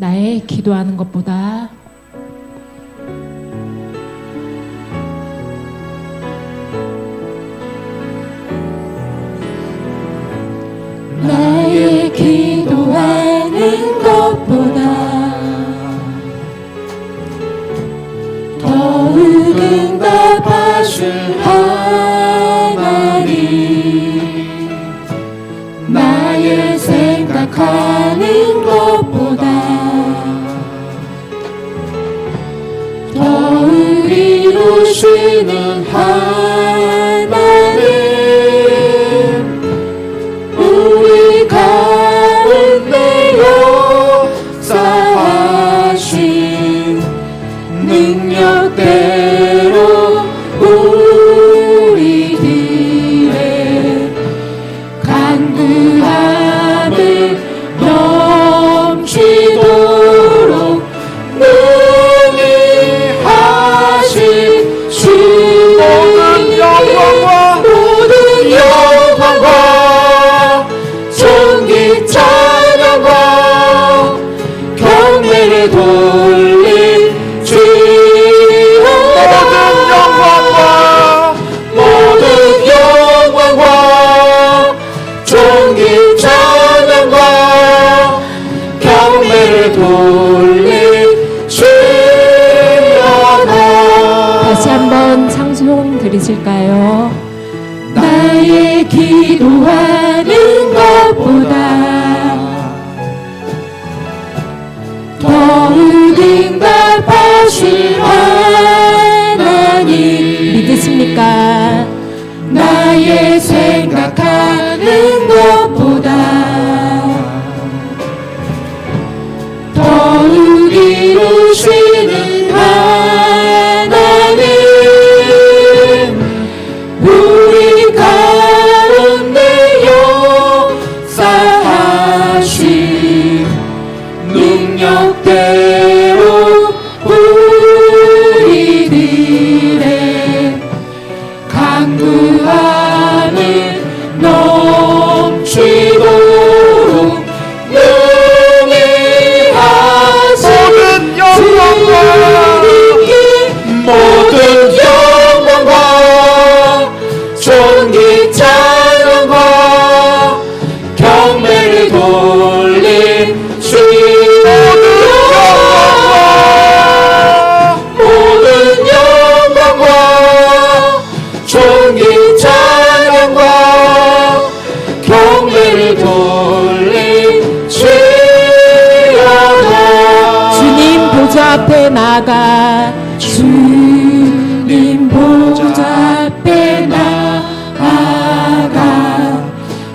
나의 기도하는 것보다 나의 기도하는 것보다 더욱 응답하실 하나님, 나의 생각하는 것보다 더욱 이루시는 하나님, 우리 가운데 역사하신 능력대로 우리들의 간구함을 넘치도록 능히 하신 주님, 모든 영광과 존귀 찬양과 경배를 돌린 모든 영광과 존귀 찬양과 경배를 돌린 주여라. 다시 한번 찬송 드리실까요? 나의 기도하는 것보다 더욱 응답하실 하나님, 믿으십니까? 나의 생각하는 것보다 더욱 이루시는 하나님, 우리 가운데 역사하신 능력대로 우리들의 간구함을 넘치도록 능히 하신 주님께 모든 영광과 존귀 찬양과 경배를 돌린 모든 영광과 존귀 찬양과 경배를 돌린 주여라. 주님 보좌 앞에 나가 주님 보좌 앞에 나아가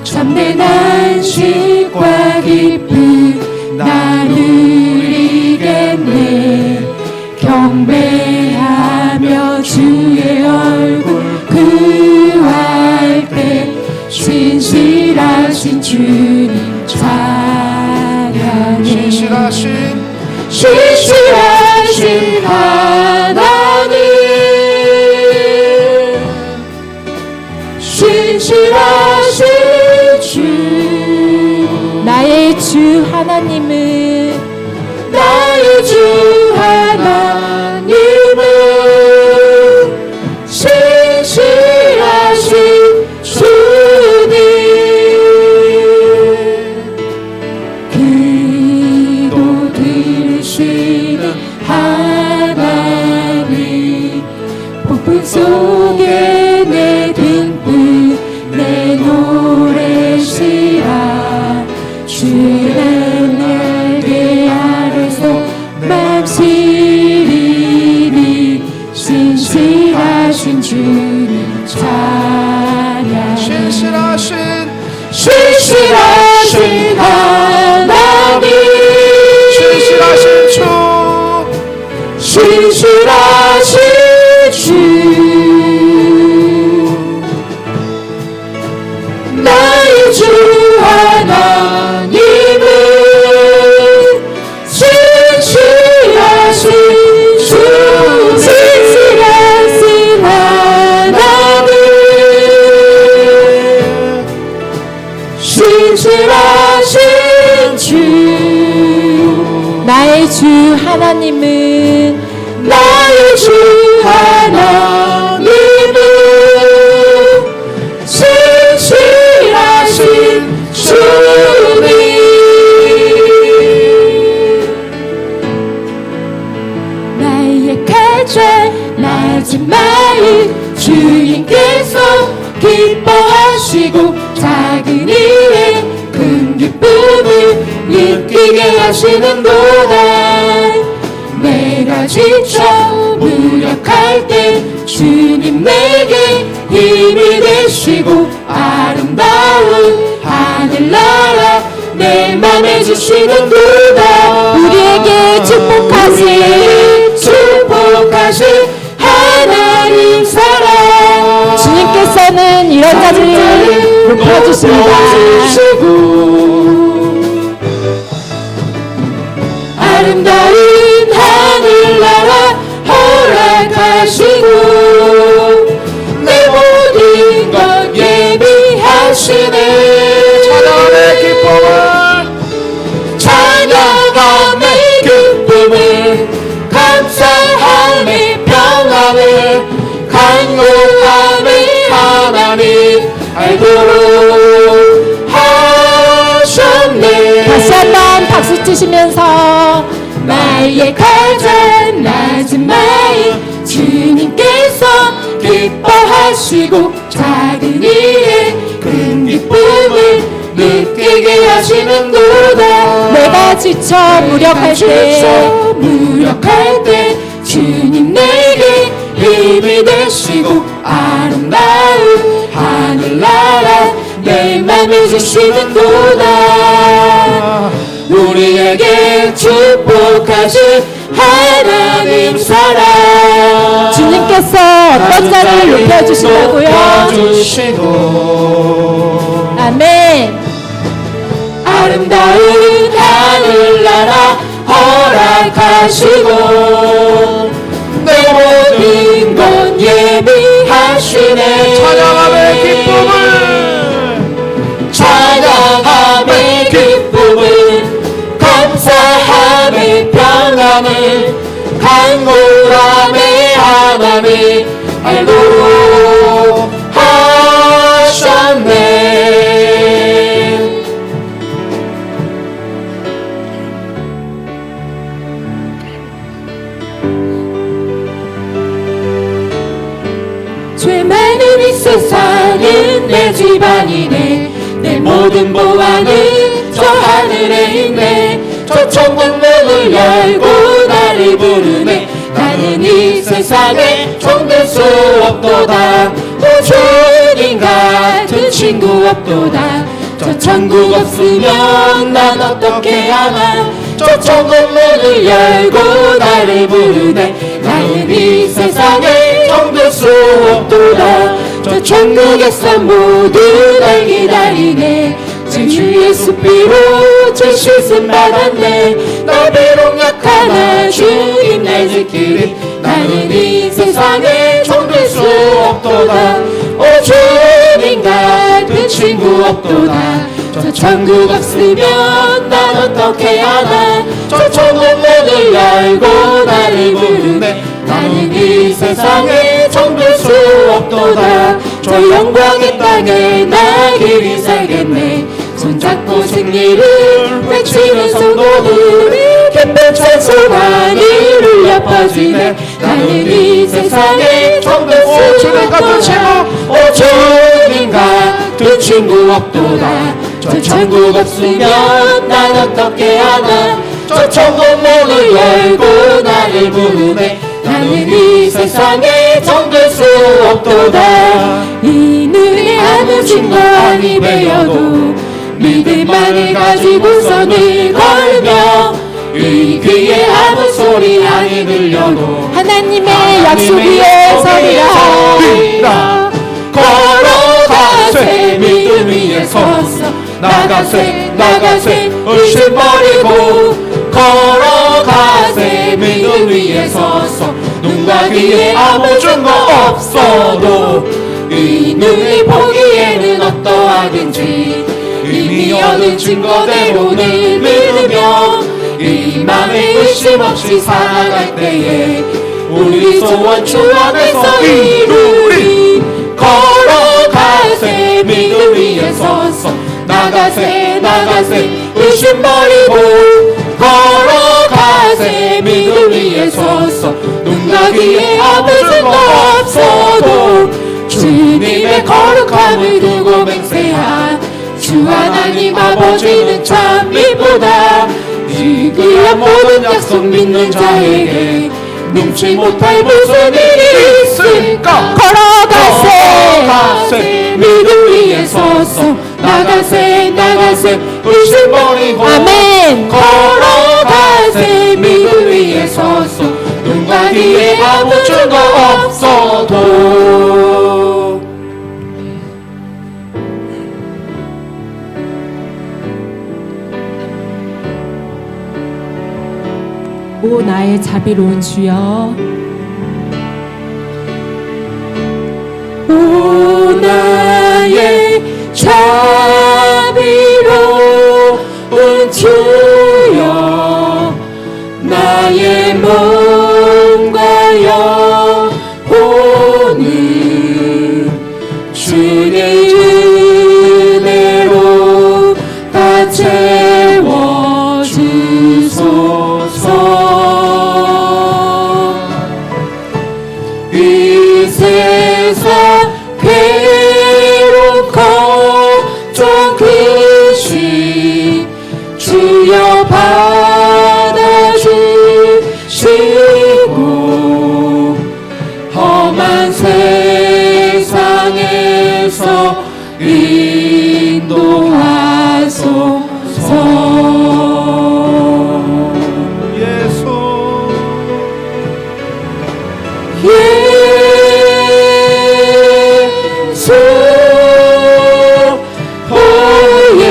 참된 안식과 기쁨 나 누리겠네. 경배하며 주의 얼굴 구할 때 신실하신 주님 찬양해. 신실하신 하나님, 신실하신 주, 나의 주 하나님은 나의 주 하나님은 신실하신 주님, 기도 들으시는 하나님, 폭풍 속에 내 등불 내 노래시라. 주는 날개 아래서 맘시리니 신실하신 주님 찬양. 신실하신 하나님, 신실하신 주, 신실하신 주, 나의 주 하나님은 신실하신 주, 신실하신 하나님, 신실하신 주, 나의 주 하나님은 나의 주 하나님은 신실하신 주님. 나의 가장 낮은 마음 주님께서 기뻐하시고 작은 일에 큰 기쁨을 느끼게 하시는도다. 내가 지쳐 무력할 때 주님 내게 힘이 되시고 아름다운 하늘나라 내 맘에 주시는도다. 우리에게 축복하신 하나님 사랑. 주님께서는 이런 자들을 높여주십니다. 아름다운 하늘나라 허락하시고 내 모든 것 예비하시네. 찬양함의 기쁨을 감사함의 평안을 간구함의 하나님 알도록 하셨네. 다시 한번 박수 치시면서 나의 가장 낮은 마음 주님께서 기뻐하시고 작은 일에 큰 기쁨을 느끼게 하시는도다. 내가 지쳐 무력할 때 주님 내게 힘이 되시고 아름다운 하늘나라 내 맘에 주시는도다. 우리에게 축복하신 하나님 사랑. 주님께서 어떤 자를 높여주신다고요? 아멘. 아름다운 하늘나라 허락하시고 내 모든 것 예비하시네. 찬양함의 기쁨을 감사함의 평안을 간구함의 하나님 알도록 하셨네. 죄 많은 이 세상은 내 집안이네. 내 모든 보안은 저 하늘에 있네. 저 천국 문을 열고 나를 부르네. 나는 이 세상에 종될 수 없도다. 주님 같은 친구 없도다. 저 천국 없으면 난 어떻게 하나. 저 천국 문을 열고 나를 부르네. 나는 이 세상에 종될 수 없도다. 저 천국에서 모두 날 기다리네. 주 예수 피로 제 씻음 받았네. 나 비록 약하나 주님 날 지키리. 나는 이 세상에 종될 수 없도다. 오 주님 같은 친구 없도다. 저 천국 없으면 난 어떻게 하나. 저 천국 문을 열고 나를 부르네. 나는 이 세상에 종될 수 없도다. 저 영광의 땅에 나 길이 살겠네. 손잡고 승리를 외치는 성도들이 기쁜 찬송 하늘을 퍼지네. 나는 이 세상에 종될 수 없도다. 오 주님 같은 친구 없도다. 저 천국 없으면 난 어떻게 하나. 저 천국 문을 열고 나를 부르네. 나는 이 세상에 종될 수 없도다. 이 눈에 아무 증거 아니 배어도 믿음만을 가지고서 늘 걸으며 이 귀에 아무 소리 아니 들려도 하나님의 약속 위에 서리라. 걸어가세 믿음 위에 서서 나가세 의심 버리고 걸어가세 믿음 위에 서서 눈과 귀에 아무 증거 없어도 이 눈이 보기에는 어떠하든지 이미 얻은 증거대로 늘 믿으며 이 맘에 의심 없이 살아갈 때에 우리 소원 주 안에서 이루리. 걸어가세 믿음 위에 서서 나가세 나가세 의심 버리고 걸어가세 믿음 위에 서서 눈 가기에 아무 증거 없어도 주님의 거룩함을 두고 맹세한 주 하나님 아버지는 참 이쁘다. 이 귀한 모든 약속 믿는 자에게 능치 못할 무슨 일이 있을까. 걸어가세 믿음 위에 서서 나가세 나가세 의심 버리고 아멘. 걸어가세 믿음 위에 서서 눈 가기에 아무 증거 없어도. 오 나의 자비로운 주여, 오 나의 자비로운 주여 나의 몸과 영혼을 주의 은혜로 다 채워주소서. 이 세상 괴로운 걱정 근심 주여 받아주시고 험한 세상에서 인도하소서. 예수 오 예수.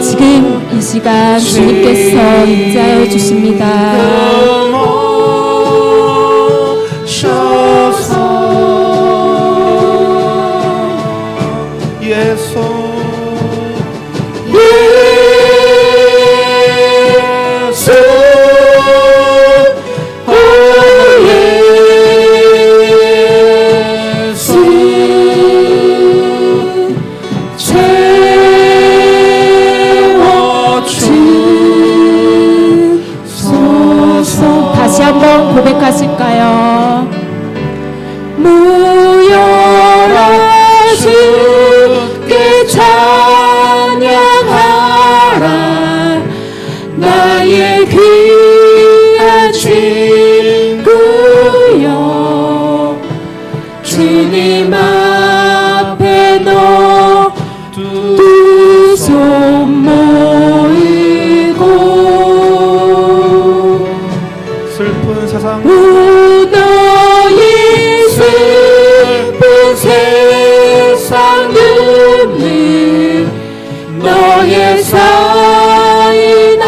지금 이 시간 주님께서 임재하여 주십니다. 예수 예수 오 예수 채워주소서. 다시 한번 고백하실까요? 모여라 주께 찬양하라. 나의 귀한 친구여 주님 앞에 너 두 손 모이고 슬픈 세상 너의 슬픈 세상 눈물 너의 쌓인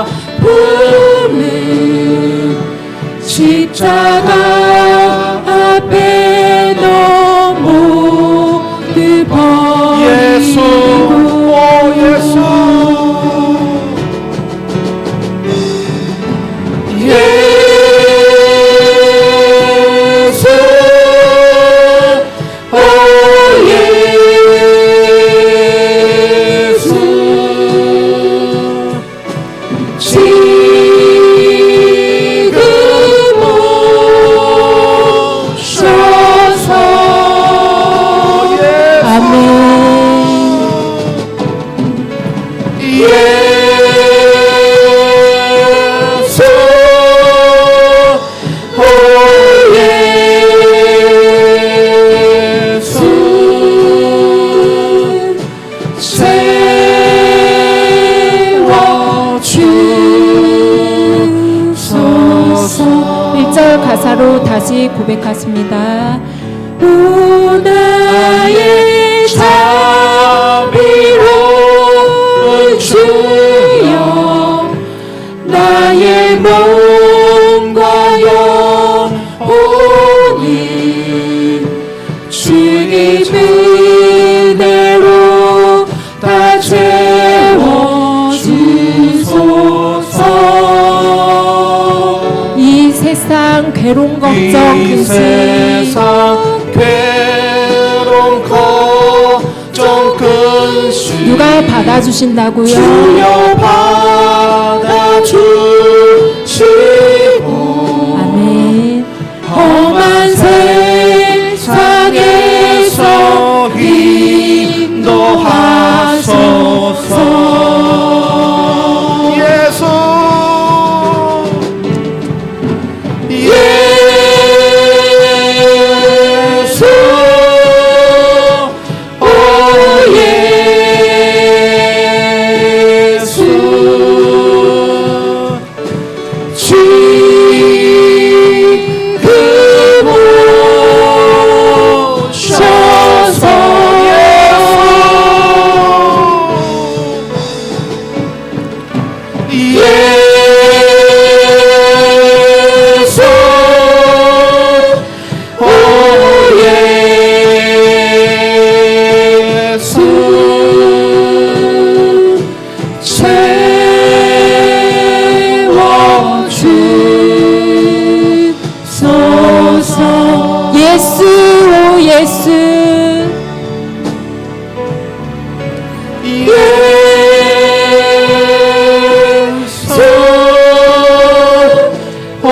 아픔을 십자가 앞에 너 모두 예수 버리고 오 예수 예수 오 예수 지금 오셔서 아멘. 예수 오 예수 채워주소서. 1절 가사로 다시 고백하십니다. 오 나의 자비로운 주여 나의 몸과 영혼을 주의 은혜로 다 걱정 이 근심 세상 괴로움 걱정 근심 누가 받아주신다고요? 주여 받아주시고 아멘. 험한 세상에서 인도하소서 예수 예수 오 예수 지금 오셔서 예수 오 예수 채워주소서 예수 오 예수 예수 오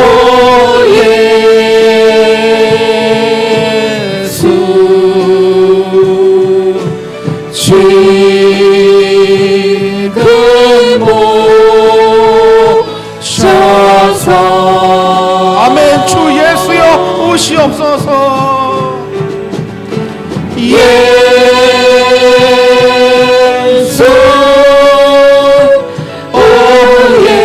예수 지금 오셔서 아멘 주 예수여 오시옵소서 예수 오 예수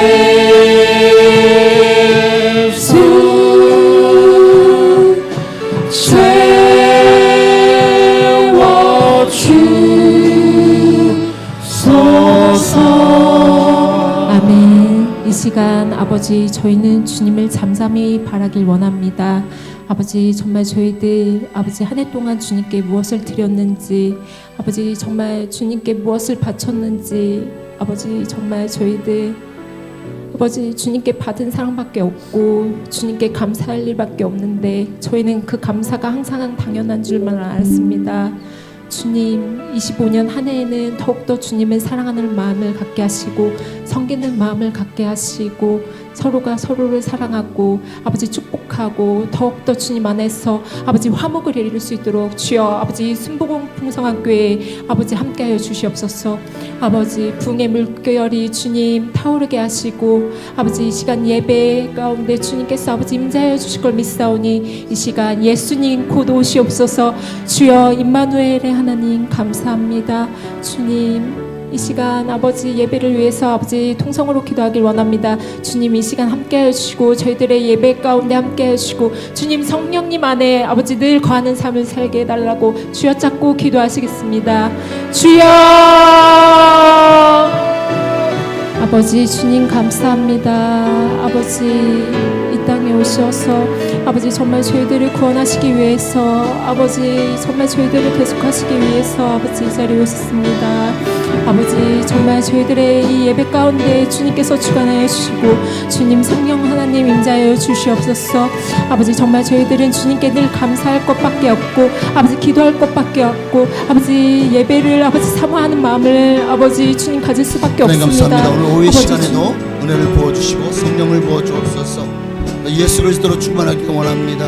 채워주소서 아멘. 이 시간 아버지 저희는 주님을 잠잠히 바라길 원합니다. 아버지 정말 저희들 아버지 한 해 동안 주님께 무엇을 드렸는지 아버지 정말 주님께 무엇을 바쳤는지 아버지 정말 저희들 아버지 주님께 받은 사랑밖에 없고 주님께 감사할 일밖에 없는데 저희는 그 감사가 항상 당연한 줄만 알았습니다. 주님 25년 한 해에는 더욱더 주님을 사랑하는 마음을 갖게 하시고 섬기는 마음을 갖게 하시고 서로가 서로를 사랑하고 아버지 축복하고 더욱더 주님 안에서 아버지 화목을 이룰 수 있도록 주여 아버지 순복음 풍성한 교회에 아버지 함께하여 주시옵소서. 아버지 부흥의 물결이 주님 타오르게 하시고 아버지 이 시간 예배 가운데 주님께서 아버지 임재하여 주실 걸 믿사오니 이 시간 예수님 곧 오시옵소서. 주여 임마누엘의 하나님 감사합니다. 주님 이 시간 아버지 예배를 위해서 아버지 통성으로 기도하길 원합니다. 주님 이 시간 함께해 주시고 저희들의 예배 가운데 함께해 주시고 주님 성령님 안에 아버지 늘 거하는 삶을 살게 해달라고 주여 잡고 기도하시겠습니다. 주여 아버지 주님 감사합니다. 아버지 이 땅에 오셔서 아버지 정말 저희들을 구원하시기 위해서 아버지 정말 저희들을 계속하시기 위해서 아버지 이 자리에 오셨습니다. 아버지 정말 저희들의 이 예배 가운데 주님께서 주관하여 주시고 주님 성령 하나님 임자하여 주시옵소서. 아버지 정말 저희들은 주님께 늘 감사할 것밖에 없고 아버지 기도할 것밖에 없고 아버지 예배를 아버지 사모하는 마음을 아버지 주님 가질 수밖에 없습니다. 감사합니다. 오늘 오후의 시간에도 은혜를 부어주시고 성령을 부어주옵소서. 예수 그리스도로 충만하기 원합니다.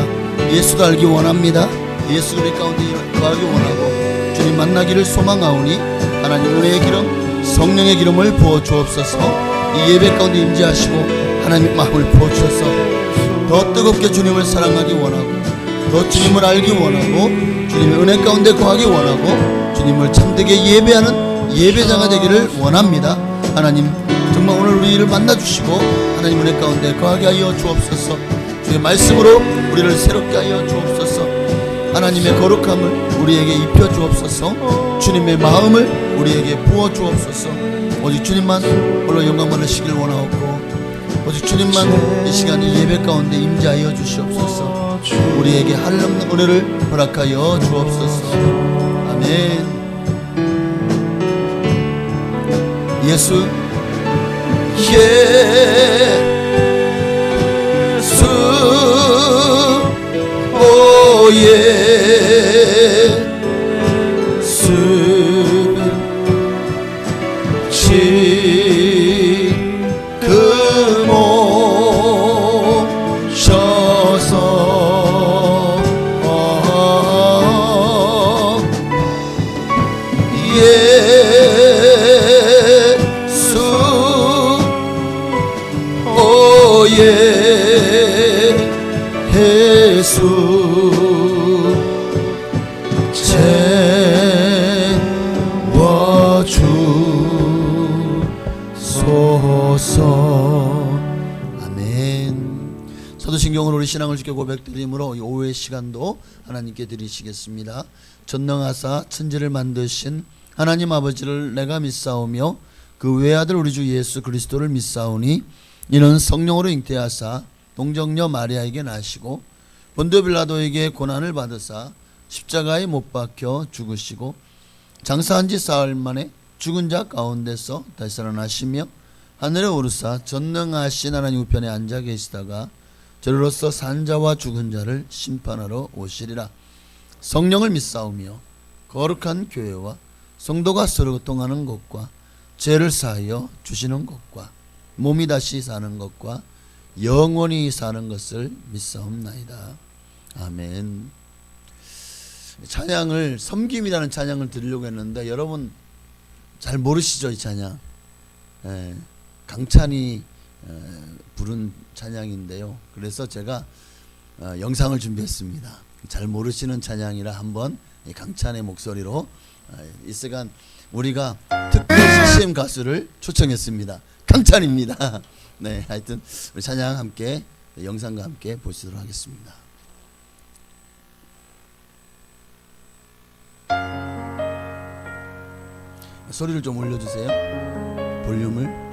예수도 알기 원합니다. 예수 우리 가운데 거하기 원하고 주님 만나기를 소망하오니 하나님 은혜의 기름 성령의 기름을 부어주옵소서. 이 예배 가운데 임재하시고 하나님의 마음을 부어주셔서 더 뜨겁게 주님을 사랑하기 원하고 더 주님을 알기 원하고 주님의 은혜 가운데 거하기 원하고 주님을 참되게 예배하는 예배자가 되기를 원합니다. 하나님 정말 오늘 우리를 만나주시고 하나님 은혜 가운데 거하게 하여 주옵소서. 주의 말씀으로 우리를 새롭게 하여 주옵소서. 하나님의 거룩함을 우리에게 입혀 주옵소서. 주님의 마음을 우리에게 부어 주옵소서. 오직 주님만 홀로 영광 받으시길 원하옵고 오직 주님만 이 시간 이 예배 가운데 임재하여 주시옵소서. 우리에게 한없는 은혜를 허락하여 주옵소서. 아멘. 예수 예수 예수 오 예수 채워주소서. 아멘. 사도신경으로 우리 신앙을 주께 고백드림으로 이 오후의 시간도 하나님께 드리시겠습니다. 전능하사 천지를 만드신 하나님 아버지를 내가 믿사오며 그 외아들 우리 주 예수 그리스도를 믿사오니 이는 성령으로 잉태하사 동정녀 마리아에게 나시고 본디오 빌라도에게 고난을 받으사 십자가에 못 박혀 죽으시고 장사한 지 사흘 만에 죽은 자 가운데서 다시 살아나시며 하늘에 오르사 전능하신 하나님 우편에 앉아 계시다가 저리로서 산 자와 죽은 자를 심판하러 오시리라. 성령을 믿사오며 거룩한 교회와 성도가 서로 교통하는 것과 죄를 사하여 주시는 것과 몸이 다시 사는 것과 영원히 사는 것을 믿사옵나이다. 아멘. 찬양을 섬김이라는 찬양을 드리려고 했는데 여러분 잘 모르시죠? 이 찬양. 강찬이 부른 찬양인데요. 그래서 제가 영상을 준비했습니다. 잘 모르시는 찬양이라 한번 강찬의 목소리로 이 시간 우리가 특별 CCM 가수를 초청했습니다. 강찬입니다. 네, 하여튼 우리 찬양 함께 영상과 함께 보시도록 하겠습니다. 소리를 좀 올려주세요. 볼륨을.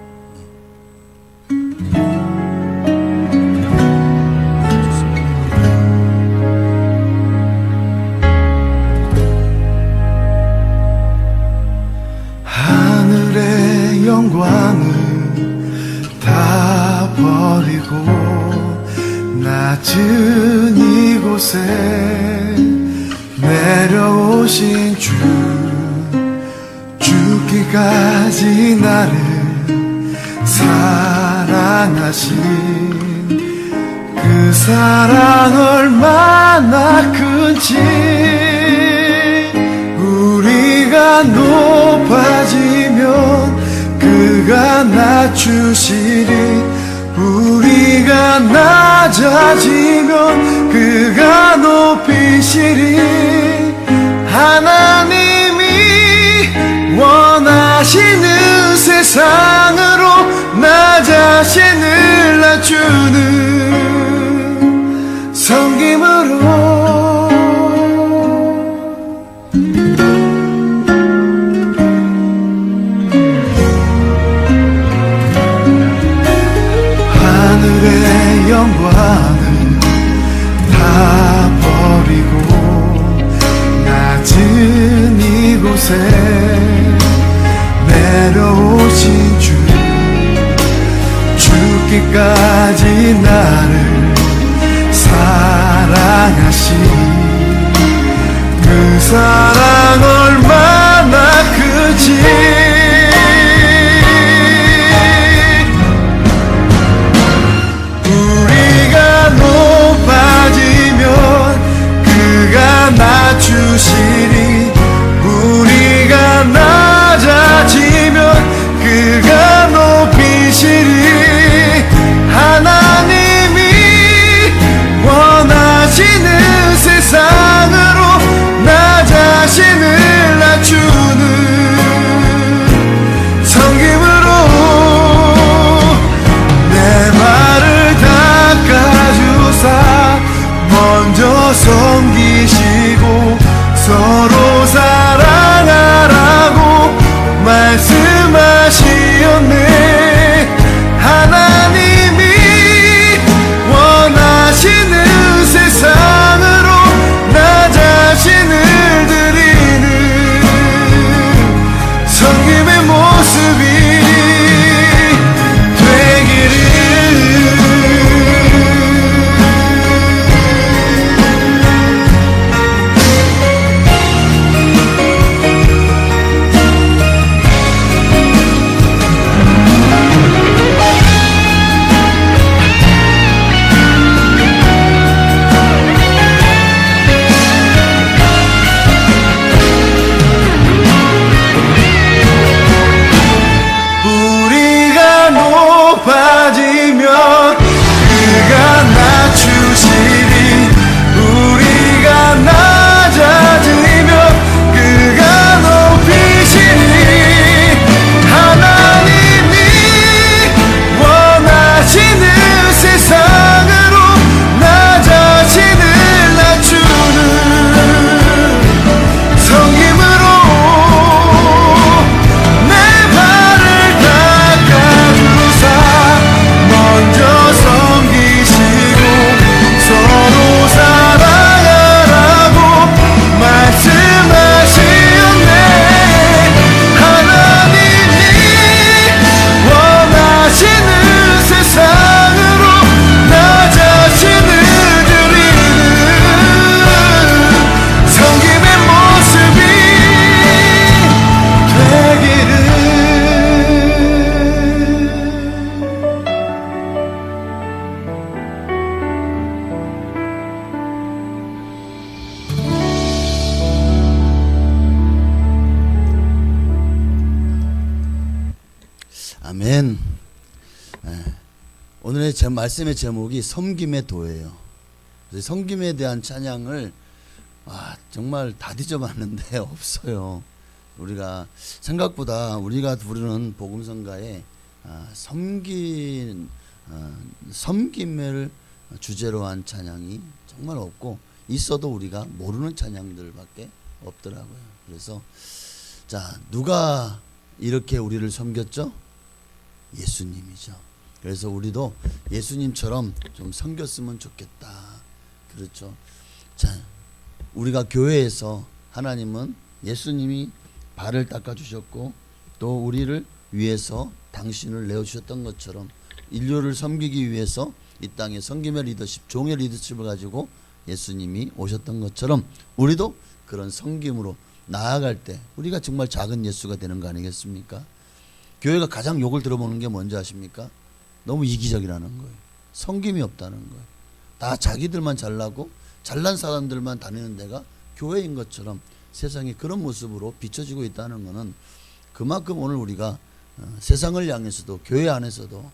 하늘의 영광을 다 버리고 낮은 이곳에 내려오신 주, 죽기까지 나를 사랑하신 그 사랑 얼마나 큰지 우리가 높아지면 그가 낮추시리 우리가 낮아지면 그가 높이시리 하나님이 원하시는 세상으로 나 자신을 낮추는 섬김으로 하늘의 영광을 다 버리고 낮은 이곳에 내려오신 주 죽기까지 나를 사랑하신 그 사랑 얼마나 크지 우리가 높아지면 그가 낮추시리 우리가 낮아지면 그가 높이시리 하나님이 원하시는 세상으로 나 자신 아멘. 오늘의 말씀의 제목이 섬김의 도예요. 그래서 섬김에 대한 찬양을 정말 다 뒤져봤는데 없어요. 우리가 생각보다 우리가 부르는 복음성가에 섬김을 주제로 한 찬양이 정말 없고, 있어도 우리가 모르는 찬양들밖에 없더라고요. 그래서 누가 이렇게 우리를 섬겼죠? 예수님이죠. 그래서 우리도 예수님처럼 좀 섬겼으면 좋겠다. 그렇죠. 우리가 교회에서 하나님은 예수님이 발을 닦아주셨고, 또 우리를 위해서 당신을 내어주셨던 것처럼 인류를 섬기기 위해서 이 땅에 섬김의 리더십, 종의 리더십을 가지고 예수님이 오셨던 것처럼 우리도 그런 섬김으로 나아갈 때 우리가 정말 작은 예수가 되는 거 아니겠습니까? 교회가 가장 욕을 들어보는 게 뭔지 아십니까? 너무 이기적이라는 거예요. 섬김이 없다는 거예요. 다 자기들만 잘나고 잘난 사람들만 다니는 데가 교회인 것처럼 세상에 그런 모습으로 비춰지고 있다는 것은 그만큼 오늘 우리가 세상을 향해서도 교회 안에서도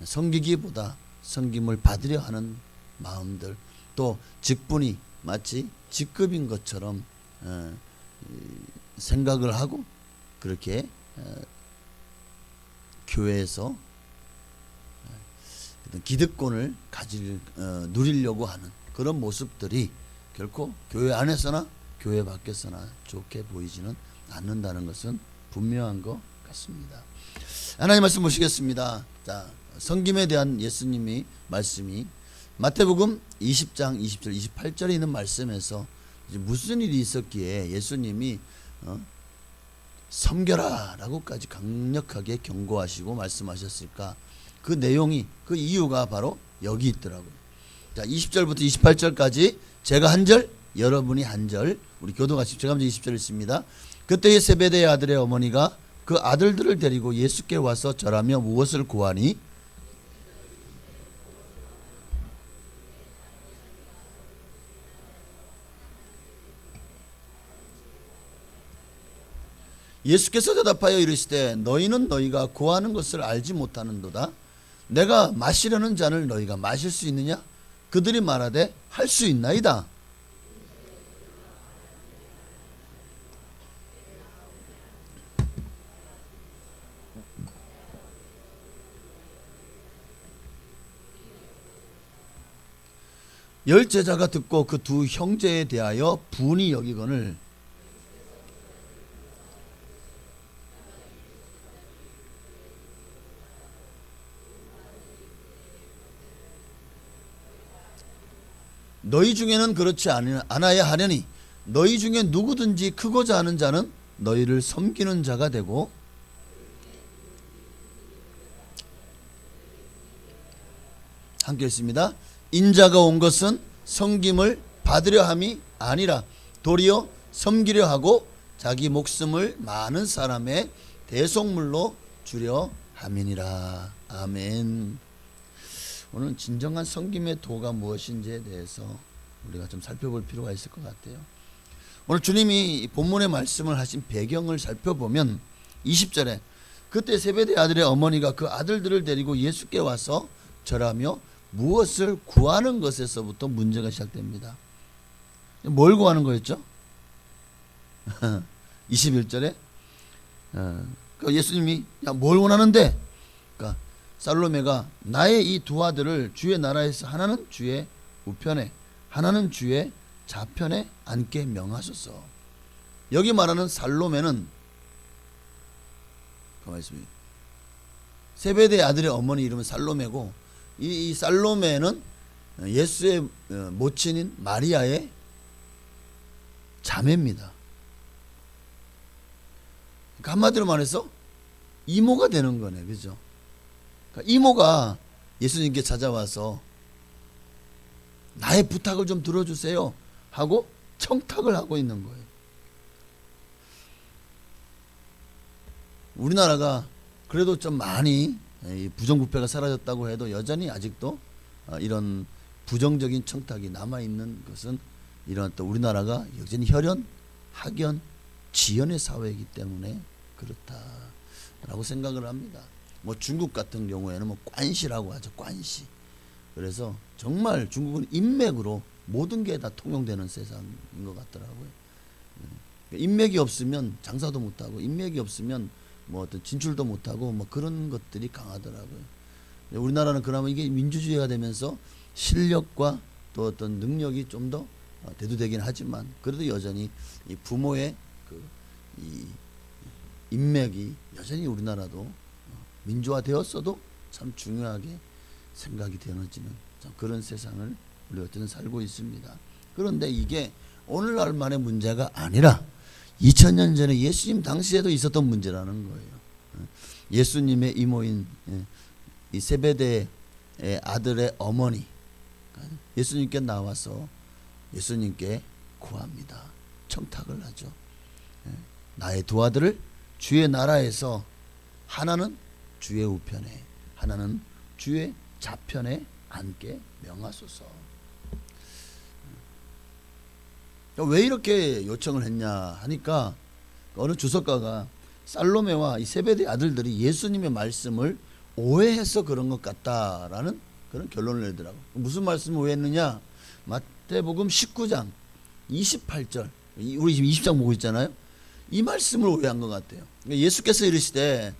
섬기기보다 섬김을 받으려 하는 마음들, 또 직분이 마치 직급인 것처럼 생각을 하고 그렇게 교회에서 기득권을 누리려고 하는 그런 모습들이 결코 교회 안에서나 교회 밖에서나 좋게 보이지는 않는다는 것은 분명한 것 같습니다. 하나님 말씀 보시겠습니다. 섬김에 대한 예수님이 말씀이 마태복음 20장 20절 28절에 있는 말씀에서 무슨 일이 있었기에 예수님이 섬겨라 라고까지 강력하게 경고하시고 말씀하셨을까? 그 내용이, 그 이유가 바로 여기 있더라고요. 20절부터 28절까지 제가 한 절, 여러분이 한 절, 우리 교도같이 제가 먼저 20절 읽습니다. 그때의 세베대의 아들의 어머니가 그 아들들을 데리고 예수께 와서 절하며 무엇을 구하니? 예수께서 대답하여 이르시되 너희는 너희가 구하는 것을 알지 못하는도다. 내가 마시려는 잔을 너희가 마실 수 있느냐? 그들이 말하되 할 수 있나이다. 열 제자가 듣고 그 두 형제에 대하여 분이 여기거늘 너희 중에는 그렇지 않아야 하려니 너희 중에 누구든지 크고자 하는 자는 너희를 섬기는 자가 되고, 함께 읽습니다. 인자가 온 것은 섬김을 받으려 함이 아니라 도리어 섬기려 하고 자기 목숨을 많은 사람의 대속물로 주려 함이니라. 아멘. 오늘 진정한 섬김의 도가 무엇인지에 대해서 우리가 좀 살펴볼 필요가 있을 것 같아요. 오늘 주님이 본문의 말씀을 하신 배경을 살펴보면 20절에 그때 세베대 아들의 어머니가 그 아들들을 데리고 예수께 와서 절하며 무엇을 구하는 것에서부터 문제가 시작됩니다. 뭘 구하는 거였죠? 21절에 예수님이 뭘 원하는데? 그러니까 살로메가 나의 이 두 아들을 주의 나라에서 하나는 주의 우편에 하나는 주의 좌편에 앉게 명하소서. 여기 말하는 살로메는 가만히 있습니다. 세베대의 아들의 어머니 이름은 살로메고, 이 살로메는 예수의 모친인 마리아의 자매입니다. 그러니까 한마디로 말해서 이모가 되는 거네, 그죠? 그러니까 이모가 예수님께 찾아와서 나의 부탁을 좀 들어주세요 하고 청탁을 하고 있는 거예요. 우리나라가 그래도 좀 많이 부정부패가 사라졌다고 해도 여전히 아직도 이런 부정적인 청탁이 남아있는 것은 이런 또 우리나라가 여전히 혈연, 학연, 지연의 사회이기 때문에 그렇다라고 생각을 합니다. 뭐 중국 같은 경우에는 뭐 관시라고 하죠. 관시. 그래서 정말 중국은 인맥으로 모든 게 다 통용되는 세상인 것 같더라고요. 인맥이 없으면 장사도 못하고 인맥이 없으면 뭐 어떤 진출도 못하고 뭐 그런 것들이 강하더라고요. 우리나라는 그나마 이게 민주주의가 되면서 실력과 또 어떤 능력이 좀 더 대두되긴 하지만 그래도 여전히 이 부모의 이 인맥이 여전히 우리나라도 민주화되었어도 참 중요하게 생각이 되어지는 그런 세상을 우리 어쨌든 살고 있습니다. 그런데 이게 오늘날만의 문제가 아니라 2000년 전에 예수님 당시에도 있었던 문제라는 거예요. 예수님의 이모인 이 세베대의 아들의 어머니 예수님께 나와서 예수님께 구합니다. 청탁을 하죠. 나의 두 아들을 주의 나라에서 하나는 주의 우편에 하나는 주의 좌편에 앉게 명하소서. 왜 이렇게 요청을 했냐 하니까 어느 주석가가 살로메와 이 세베대 아들들이 예수님의 말씀을 오해해서 그런 것 같다라는 그런 결론을 내더라고. 무슨 말씀을 오해했느냐? 마태복음 19장 28절 우리 지금 20장 보고 있잖아요. 이 말씀을 오해한 것 같아요. 예수께서 이르시되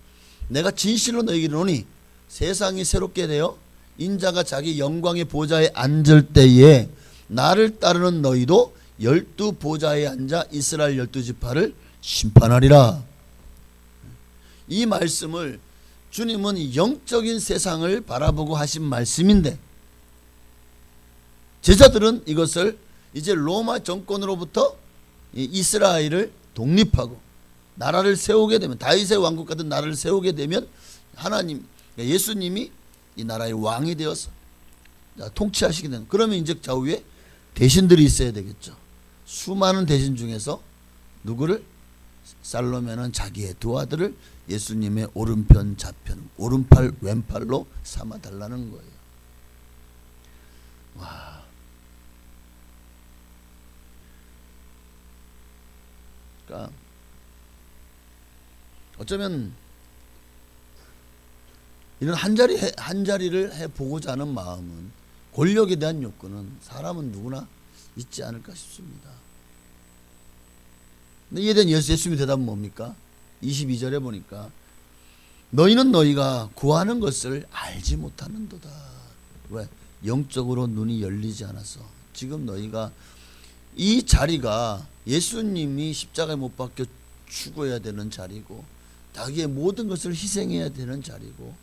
내가 진실로 너희에게 이르노니 세상이 새롭게 되어 인자가 자기 영광의 보좌에 앉을 때에 나를 따르는 너희도 12보좌에 앉아 이스라엘 12지파를 심판하리라. 이 말씀을 주님은 영적인 세상을 바라보고 하신 말씀인데 제자들은 이것을 이제 로마 정권으로부터 이스라엘을 독립하고 나라를 세우게 되면 다윗의 왕국 같은 나라를 세우게 되면 하나님 예수님이 이 나라의 왕이 되어서 통치하시게 되는 그러면 이제 좌우에 대신들이 있어야 되겠죠. 수많은 대신 중에서 누구를 살로메는 자기의 두 아들을 예수님의 오른편 좌편 오른팔 왼팔로 삼아 달라는 거예요. 와. 그러니까 어쩌면 이런 한 자리를 해 보고자 하는 마음은 권력에 대한 욕구는 사람은 누구나 있지 않을까 싶습니다. 근데 이에 대한 예수님의 대답은 뭡니까? 22절에 보니까 너희는 너희가 구하는 것을 알지 못하는도다. 왜? 영적으로 눈이 열리지 않아서. 지금 너희가 이 자리가 예수님이 십자가에 못 박혀 죽어야 되는 자리고 자기의 모든 것을 희생해야 되는 자리고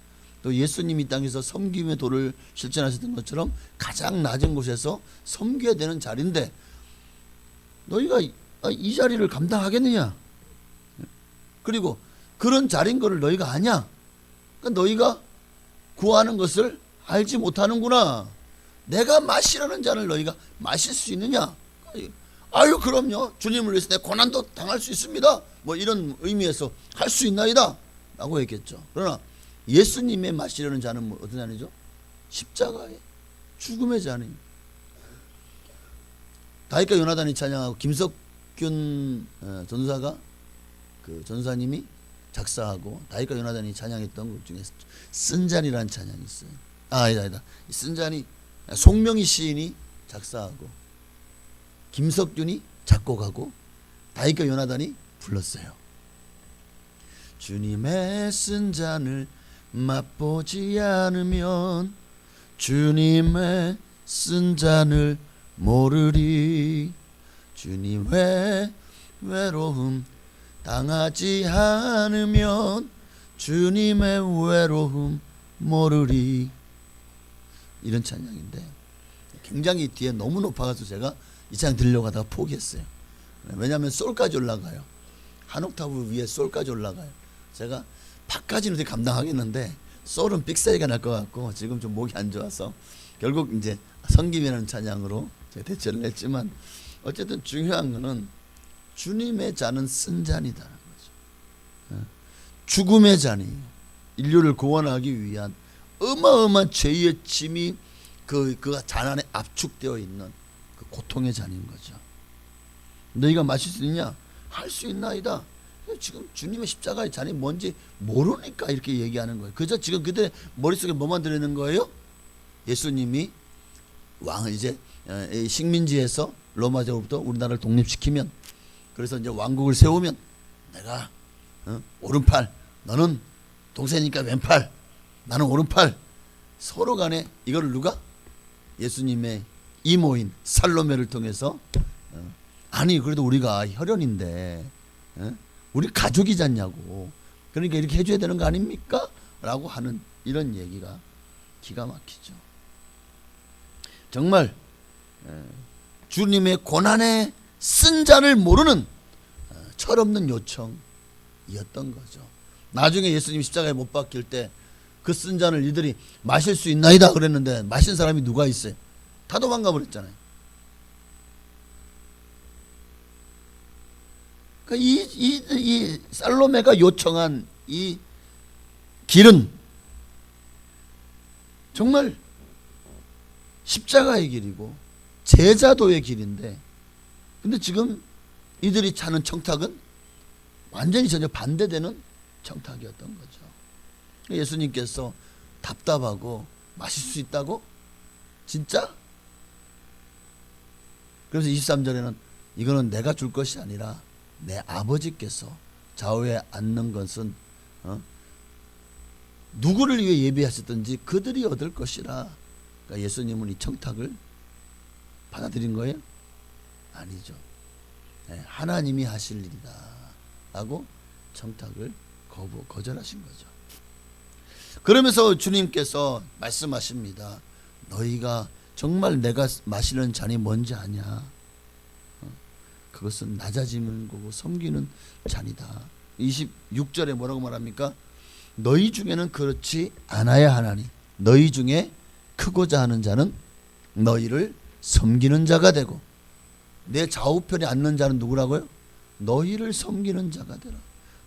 또 예수님이 이 땅에서 섬김의 도를 실천하셨던 것처럼 가장 낮은 곳에서 섬겨야 되는 자리인데 너희가 이 자리를 감당하겠느냐? 그리고 그런 자리인 것을 너희가 아냐? 그러니까 너희가 구하는 것을 알지 못하는구나. 내가 마시라는 잔을 너희가 마실 수 있느냐? 아유 그럼요. 주님을 위해서 내 고난도 당할 수 있습니다. 뭐 이런 의미에서 할 수 있나이다 라고 했겠죠. 그러나 예수님의 마시려는 잔은 뭐 어떤 잔이죠? 십자가의 죽음의 잔입니다. 다윗과 요나단이 찬양하고 김석균 전사가 그 전사님이 작사하고 다윗과 요나단이 찬양했던 것 중에 쓴 잔이라는 찬양이 있어요. 아니다. 쓴 잔이 송명희 시인이 작사하고 김석균이 작곡하고 다윗과 요나단이 불렀어요. 주님의 쓴 잔을 맛보지 않으면 주님의 쓴 잔을 모르리. 주님의 외로움 당하지 않으면 주님의 외로움 모르리. 이런 찬양인데 굉장히 뒤에 너무 높아가지고 제가 이 찬양 들으려고 하다가 포기했어요. 왜냐하면 솔까지 올라가요. 한 옥타브 위에 솔까지 올라가요. 제가 파까지는 어떻게 감당하겠는데 솔은 빅사이가 날 것 같고 지금 좀 목이 안 좋아서 결국 이제 섬김이라는 찬양으로 제가 대처를 했지만 어쨌든 중요한 거는 주님의 잔은 쓴 잔이다라는 거죠. 죽음의 잔이에요. 인류를 구원하기 위한 어마어마한 죄의 짐이 그 잔 안에 압축되어 있는 그 고통의 잔인 거죠. 너희가 마실 수 있냐? 할 수 있나이다. 지금 주님의 십자가의 잔이 뭔지 모르니까 이렇게 얘기하는 거예요. 그저 지금 그들의 머릿속에 뭐만 들어있는 거예요? 예수님이 왕을 이제 식민지에서 로마 제국부터 우리나라를 독립시키면, 그래서 이제 왕국을 세우면 내가 오른팔, 너는 동생이니까 왼팔, 나는 오른팔, 서로 간에 이거를 누가? 예수님의 이모인 살로메를 통해서 아니 그래도 우리가 혈연인데 우리 가족이잖냐고, 그러니까 이렇게 해줘야 되는 거 아닙니까? 라고 하는 이런 얘기가 기가 막히죠. 정말 주님의 고난의 쓴 잔을 모르는 철없는 요청이었던 거죠. 나중에 예수님 십자가에 못 박힐 때 그 쓴 잔을 이들이 마실 수 있나이다 그랬는데 마신 사람이 누가 있어요? 다 도망가 버렸잖아요. 그러니까 이 살로메가 요청한 이 길은 정말 십자가의 길이고 제자도의 길인데, 근데 지금 이들이 찾는 청탁은 완전히 전혀 반대되는 청탁이었던 거죠. 예수님께서 답답하고 마실 수 있다고? 진짜? 그래서 23절에는 이거는 내가 줄 것이 아니라 내 아버지께서 좌우에 앉는 것은 누구를 위해 예비하셨든지 그들이 얻을 것이라. 그러니까 예수님은 이 청탁을 받아들인 거예요? 아니죠. 하나님이 하실 일이다 라고 청탁을 거절하신 거죠. 그러면서 주님께서 말씀하십니다. 너희가 정말 내가 마시는 잔이 뭔지 아냐? 그것은 낮아지는 거고 섬기는 잔이다. 26절에 뭐라고 말합니까? 너희 중에는 그렇지 않아야 하나니 너희 중에 크고자 하는 자는 너희를 섬기는 자가 되고, 내 좌우편에 앉는 자는 누구라고요? 너희를 섬기는 자가 되라.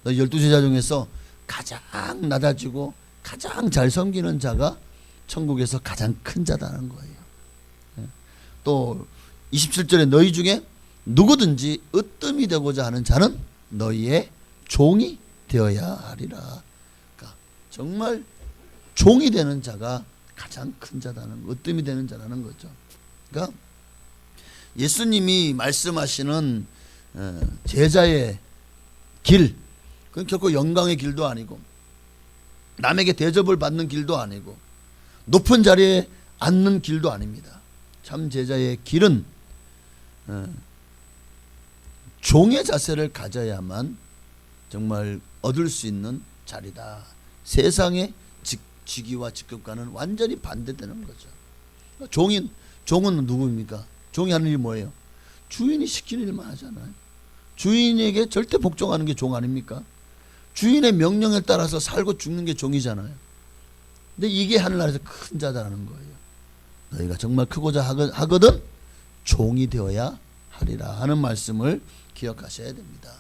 너희 12제자 중에서 가장 낮아지고 가장 잘 섬기는 자가 천국에서 가장 큰 자다는 거예요. 또 27절에 너희 중에 누구든지 으뜸이 되고자 하는 자는 너희의 종이 되어야 하리라. 그러니까 정말 종이 되는 자가 가장 큰 자다는, 으뜸이 되는 자라는 거죠. 그러니까 예수님이 말씀하시는 제자의 길, 그건 결코 영광의 길도 아니고 남에게 대접을 받는 길도 아니고 높은 자리에 앉는 길도 아닙니다. 참 제자의 길은 종의 자세를 가져야만 정말 얻을 수 있는 자리다. 세상의 직위와 직급과는 완전히 반대되는 거죠. 종은 누구입니까? 종이 하는 일이 뭐예요? 주인이 시키는 일만 하잖아요. 주인에게 절대 복종하는 게 종 아닙니까? 주인의 명령에 따라서 살고 죽는 게 종이잖아요. 근데 이게 하늘나라에서 큰 자다라는 거예요. 너희가 정말 크고자 하거든 종이 되어야 하리라 하는 말씀을 기억하셔야 됩니다.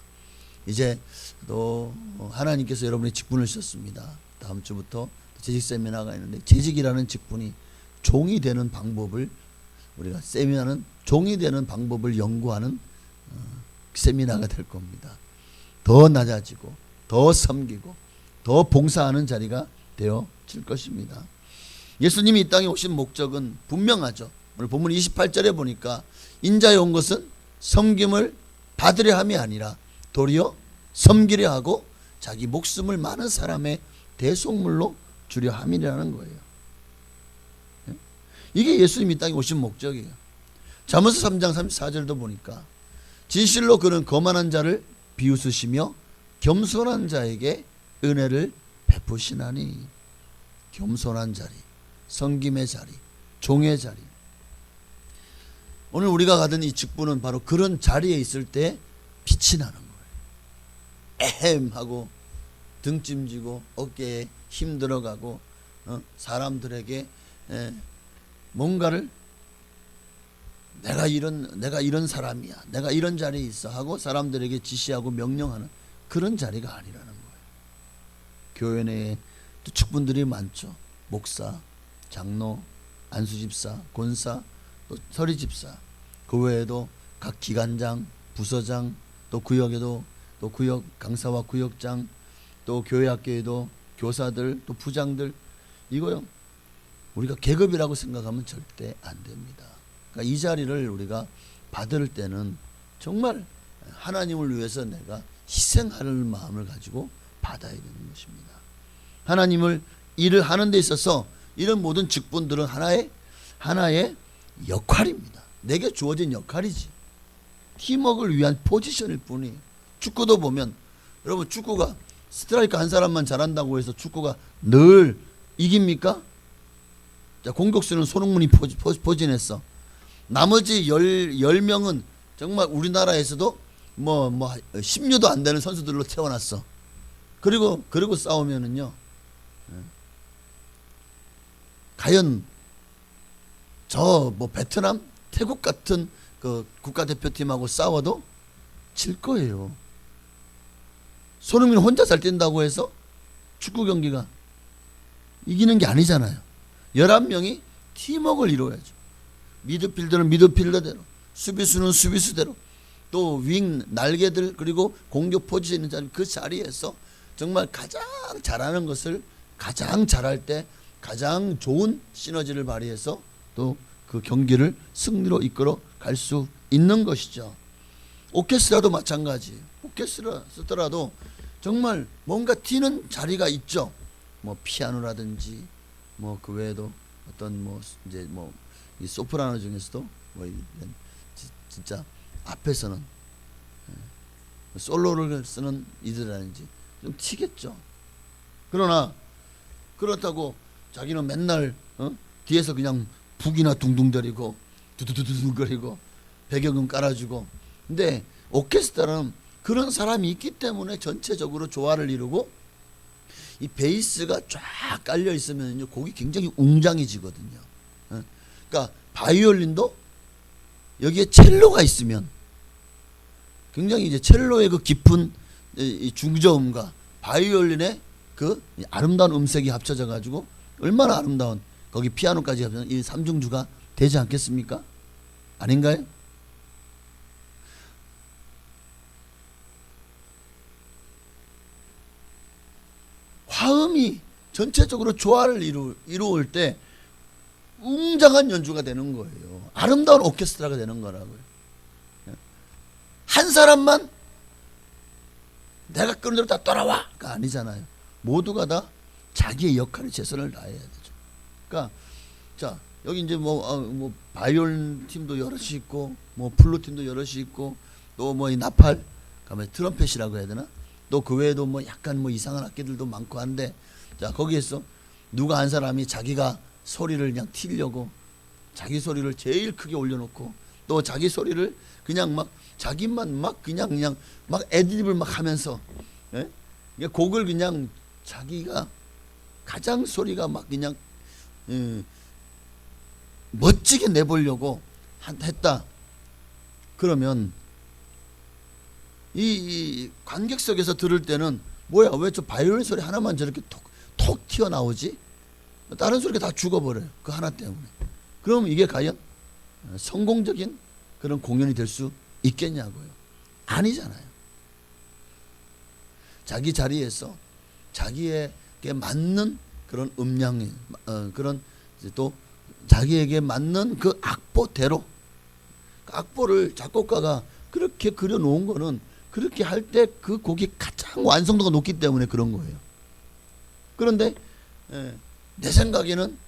이제 또 하나님께서 여러분의 직분을 주셨습니다. 다음 주부터 재직 세미나가 있는데, 재직이라는 직분이 종이 되는 방법을, 우리가 세미나는 종이 되는 방법을 연구하는 세미나가 될 겁니다. 더 낮아지고 더 섬기고 더 봉사하는 자리가 되어질 것입니다. 예수님이 이 땅에 오신 목적은 분명하죠. 오늘 본문 28절에 보니까 인자에 온 것은 섬김을 받으려 함이 아니라 도리어 섬기려 하고 자기 목숨을 많은 사람의 대속물로 주려 함이라는 거예요. 이게 예수님이 이 땅에 오신 목적이에요. 잠언서 3장 34절도 보니까 진실로 그는 거만한 자를 비웃으시며 겸손한 자에게 은혜를 베푸시나니. 겸손한 자리, 섬김의 자리, 종의 자리. 오늘 우리가 가던 이 직분은 바로 그런 자리에 있을 때 빛이 나는 거예요. 에헴 하고 등 찜지고 어깨에 힘 들어가고 사람들에게 뭔가를 내가 이런 사람이야, 내가 이런 자리에 있어 하고 사람들에게 지시하고 명령하는 그런 자리가 아니라는 거예요. 교회 내에 또 직분들이 많죠. 목사, 장로, 안수집사, 권사, 또 서리집사, 그 외에도 각 기관장, 부서장, 또 구역에도 또 또 구역 강사와 구역장, 또 교회 학교에도 교사들, 또 부장들, 이거요 우리가 계급이라고 생각하면 절대 안 됩니다. 그러니까 이 자리를 우리가 받을 때는 정말 하나님을 위해서 내가 희생하는 마음을 가지고 받아야 되는 것입니다. 하나님을 일을 하는 데 있어서 이런 모든 직분들은 하나의 역할입니다. 내게 주어진 역할이지. 팀워크를 위한 포지션일 뿐이에요. 축구도 보면 여러분, 축구가 스트라이크 한 사람만 잘한다고 해서 축구가 늘 이깁니까? 자, 공격수는 손흥민이 포진했어. 나머지 10명은 정말 우리나라에서도 뭐 10류도 안 되는 선수들로 태어났어. 그리고 싸우면은요, 과연 저 뭐 베트남, 태국 같은 그 국가대표팀하고 싸워도 질 거예요. 손흥민 혼자서 뛴다고 해서 축구 경기가 이기는 게 아니잖아요. 11명이 팀워크를 이루어야죠. 미드필더는 미드필더대로, 수비수는 수비수대로, 또 윙 날개들, 그리고 공격 포지션 있는 자리, 그 자리에서 정말 가장 잘하는 것을 가장 잘할 때 가장 좋은 시너지를 발휘해서 또 그 경기를 승리로 이끌어 갈 수 있는 것이죠. 오케스트라도 마찬가지예요. 오케스트라 쓰더라도 정말 뭔가 튀는 자리가 있죠. 뭐 피아노라든지 뭐 그 외에도 어떤 뭐 이제 뭐 이 소프라노 중에서도 뭐 진짜 앞에서는 솔로를 쓰는 이들이라든지 좀 튀겠죠. 그러나 그렇다고 자기는 맨날 뒤에서 그냥 북이나 둥둥거리고 두두두두거리고 배경음 깔아주고, 근데 오케스트라는 그런 사람이 있기 때문에 전체적으로 조화를 이루고, 이 베이스가 쫙 깔려 있으면요 곡이 굉장히 웅장해지거든요. 그러니까 바이올린도 여기에 첼로가 있으면 굉장히 이제 첼로의 그 깊은 이 중저음과 바이올린의 그 아름다운 음색이 합쳐져 가지고 얼마나 아름다운, 거기 피아노까지 합쳐서 이 삼중주가 되지 않겠습니까? 아닌가요? 화음이 전체적으로 조화를 이루을 때 웅장한 연주가 되는 거예요. 아름다운 오케스트라가 되는 거라고요. 한 사람만 내가 끄는 대로 다 따라와가 아니잖아요. 모두가 다 자기의 역할에 최선을 다해야 되죠. 그러니까 자, 여기 이제 뭐 바이올린 팀도 여럿이 있고, 뭐 플룻 팀도 여럿이 있고, 또 뭐 이 나팔, 가면 트럼펫이라고 해야 되나? 또 그 외에도 뭐 약간 뭐 이상한 악기들도 많고 한데, 자, 거기에서 누가 한 사람이 자기가 소리를 그냥 튀려고 자기 소리를 제일 크게 올려놓고, 또 자기 소리를 그냥 막 자기만 막 그냥 막 애드립을 막 하면서, 예? 곡을 그냥 자기가 가장 소리가 막 그냥 멋지게 내보려고 했다. 그러면 이 관객석에서 들을 때는 뭐야, 왜 저 바이올린 소리 하나만 저렇게 톡 튀어나오지? 다른 소리가 다 죽어버려요. 그 하나 때문에. 그럼 이게 과연 성공적인 그런 공연이 될 수 있겠냐고요. 아니잖아요. 자기 자리에서 자기에게 맞는 그런 음량이 그런 또 자기에게 맞는 그 악보대로, 악보를 작곡가가 그렇게 그려놓은 거는 그렇게 할 때 그 곡이 가장 완성도가 높기 때문에 그런 거예요. 그런데 내 생각에는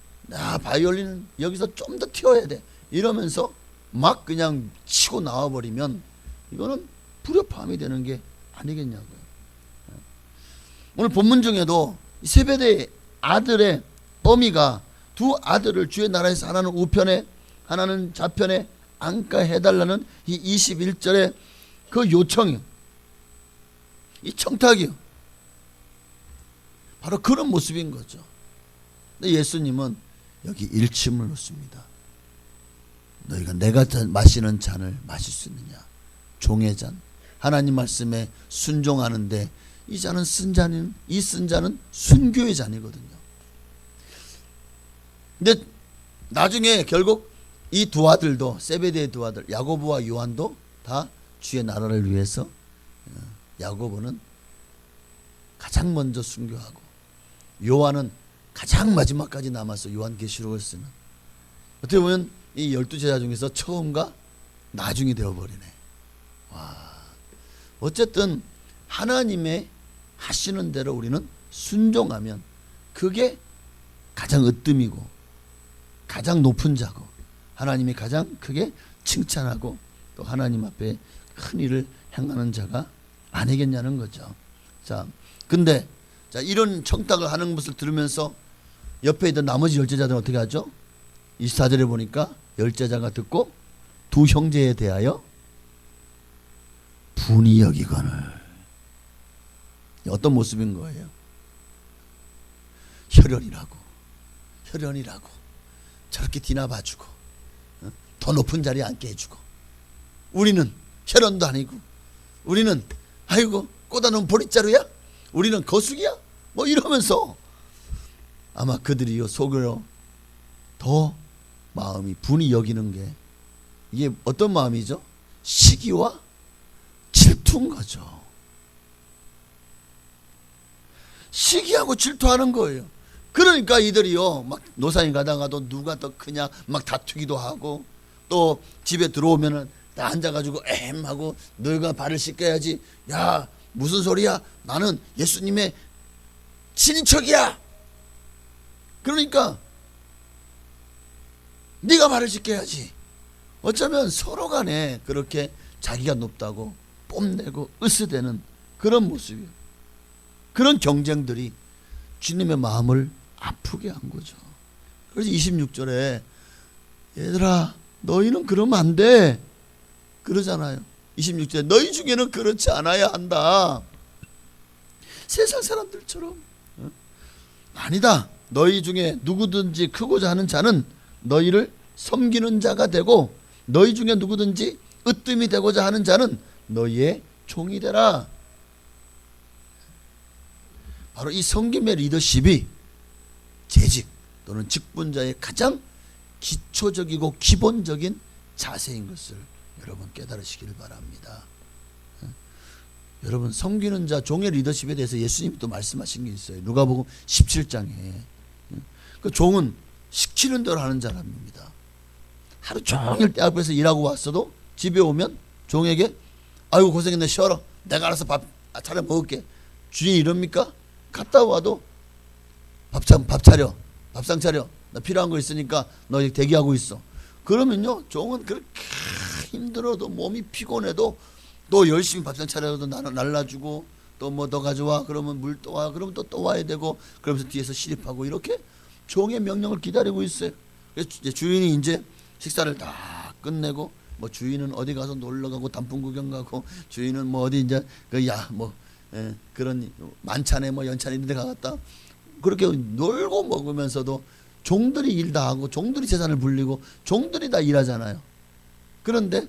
바이올린은 여기서 좀 더 튀어야 돼 이러면서 막 그냥 치고 나와버리면 이거는 불협화음이 되는 게 아니겠냐고요. 오늘 본문 중에도 세베대 아들의 어미가 두 아들을 주의 나라에서 하나는 우편에 하나는 좌편에 안가해달라는 이 21절의 그 요청이요, 이 청탁이요, 바로 그런 모습인 거죠. 근데 예수님은 여기 일침을 놓습니다. 너희가 내가 마시는 잔을 마실 수 있느냐? 종의 잔, 하나님 말씀에 순종하는데 이 잔은 쓴 잔은 순교의 잔이거든요. 근데 나중에 결국 이 두 아들도, 세베대의 두 아들 야고보와 요한도 다 주의 나라를 위해서 야고보는 가장 먼저 순교하고 요한은 가장 마지막까지 남아서 요한계시록을 쓰는, 어떻게 보면 이 12제자 중에서 처음과 나중이 되어버리네. 와, 어쨌든 하나님의 하시는 대로 우리는 순종하면 그게 가장 으뜸이고 가장 높은 자고 하나님이 가장 크게 칭찬하고 또 하나님 앞에 큰 일을 행하는 자가 아니겠냐는 거죠. 자, 근데 자, 이런 청탁을 하는 것을 들으면서 옆에 있던 나머지 10제자들은 어떻게 하죠? 24절에 보니까 10제자가 듣고 두 형제에 대하여 분이 여기거늘. 어떤 모습인 거예요? 혈연이라고 저렇게 뒤나봐주고 더 높은 자리에 앉게 해주고, 우리는 혈연도 아니고 우리는 아이고 꽂아놓은 보릿자루야? 우리는 거수기야? 뭐 이러면서 아마 그들이 속으로 더 마음이 분이 여기는 게, 이게 어떤 마음이죠? 시기와 질투인 거죠. 시기하고 질투하는 거예요. 그러니까 이들이요 막 노사인 가다가도 누가 더 크냐 막 다투기도 하고, 또 집에 들어오면은 다 앉아가지고 하고 너희가 발을 씻겨야지. 야 무슨 소리야? 나는 예수님의 친인척이야. 그러니까 네가 발을 씻겨야지. 어쩌면 서로 간에 그렇게 자기가 높다고 뽐내고 으스대는 그런 모습이에요. 그런 경쟁들이 주님의 마음을 아프게 한 거죠. 그래서 26절에 얘들아 너희는 그러면 안 돼 그러잖아요. 26절에 너희 중에는 그렇지 않아야 한다. 세상 사람들처럼 아니다. 너희 중에 누구든지 크고자 하는 자는 너희를 섬기는 자가 되고, 너희 중에 누구든지 으뜸이 되고자 하는 자는 너희의 종이 되라. 바로 이 섬김의 리더십이 재직 또는 직분자의 가장 기초적이고 기본적인 자세인 것을 여러분 깨달으시길 바랍니다. 여러분 섬기는 자 종의 리더십에 대해서 예수님이 또 말씀하신 게 있어요. 누가복음 17장에 그 종은 시키는 대로 하는 사람입니다. 하루 종일 때 앞에서 일하고 왔어도 집에 오면 종에게 아이고 고생했네 쉬어라 내가 알아서 밥 차려 먹을게. 주인이 이럽니까? 갔다 와도 밥 차려 밥상 차려 나 필요한 거 있으니까 너 대기하고 있어. 그러면요 종은 그렇게 힘들어도 몸이 피곤해도 또 열심히 밥상 차려도 날라주고 또 뭐 더 가져와 그러면 물 또 와 그러면 또 와야 되고 그러면서 뒤에서 시립하고 이렇게 종의 명령을 기다리고 있어요. 그래서 주인이 이제 식사를 다 끝내고 뭐 주인은 어디 가서 놀러 가고 단풍 구경 가고 주인은 뭐 어디 이제 그런 만찬에 뭐 연찬 이런 데 가갔다 그렇게 놀고 먹으면서도 종들이 일 다 하고 종들이 재산을 불리고 종들이 다 일하잖아요. 그런데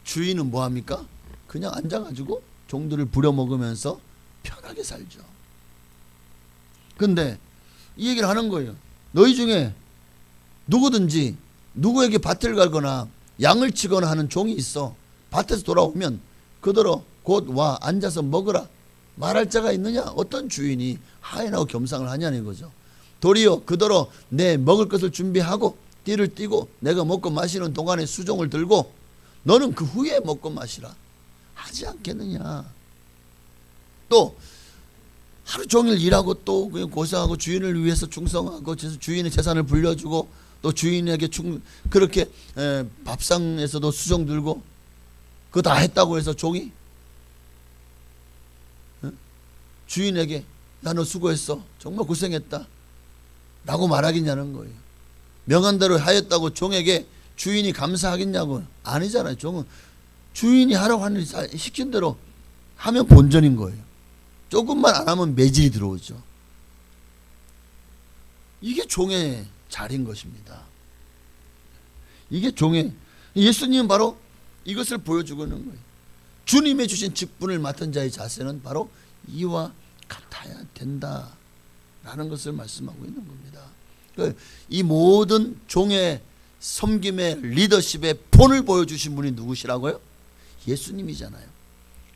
주인은 뭐 합니까? 그냥 앉아가지고 종들을 부려먹으면서 편하게 살죠. 근데 이 얘기를 하는 거예요. 너희 중에 누구든지 누구에게 밭을 갈거나 양을 치거나 하는 종이 있어. 밭에서 돌아오면 그대로 곧 와 앉아서 먹으라. 말할 자가 있느냐? 어떤 주인이 하인하고 겸상을 하냐는 거죠. 도리어 그대로 내 먹을 것을 준비하고 띠를 띠고 내가 먹고 마시는 동안에 수종을 들고 너는 그 후에 먹고 마시라 하지 않겠느냐. 또 하루 종일 일하고 또 그냥 고생하고 주인을 위해서 충성하고 주인의 재산을 불려주고 또 주인에게 그렇게 밥상에서도 수종 들고 그거 다 했다고 해서 종이 주인에게 야 너 수고했어 정말 고생했다 라고 말하겠냐는 거예요. 명한대로 하였다고 종에게 주인이 감사하겠냐고 아니잖아요. 종은 주인이 하라고 하는 시킨 대로 하면 본전인 거예요. 조금만 안 하면 매질이 들어오죠. 이게 종의 자리인 것입니다. 이게 종의 예수님은 바로 이것을 보여주고 있는 거예요. 주님의 주신 직분을 맡은 자의 자세는 바로 이와 같아야 된다라는 것을 말씀하고 있는 겁니다. 이 모든 종의 섬김의 리더십의 본을 보여주신 분이 누구시라고요? 예수님이잖아요.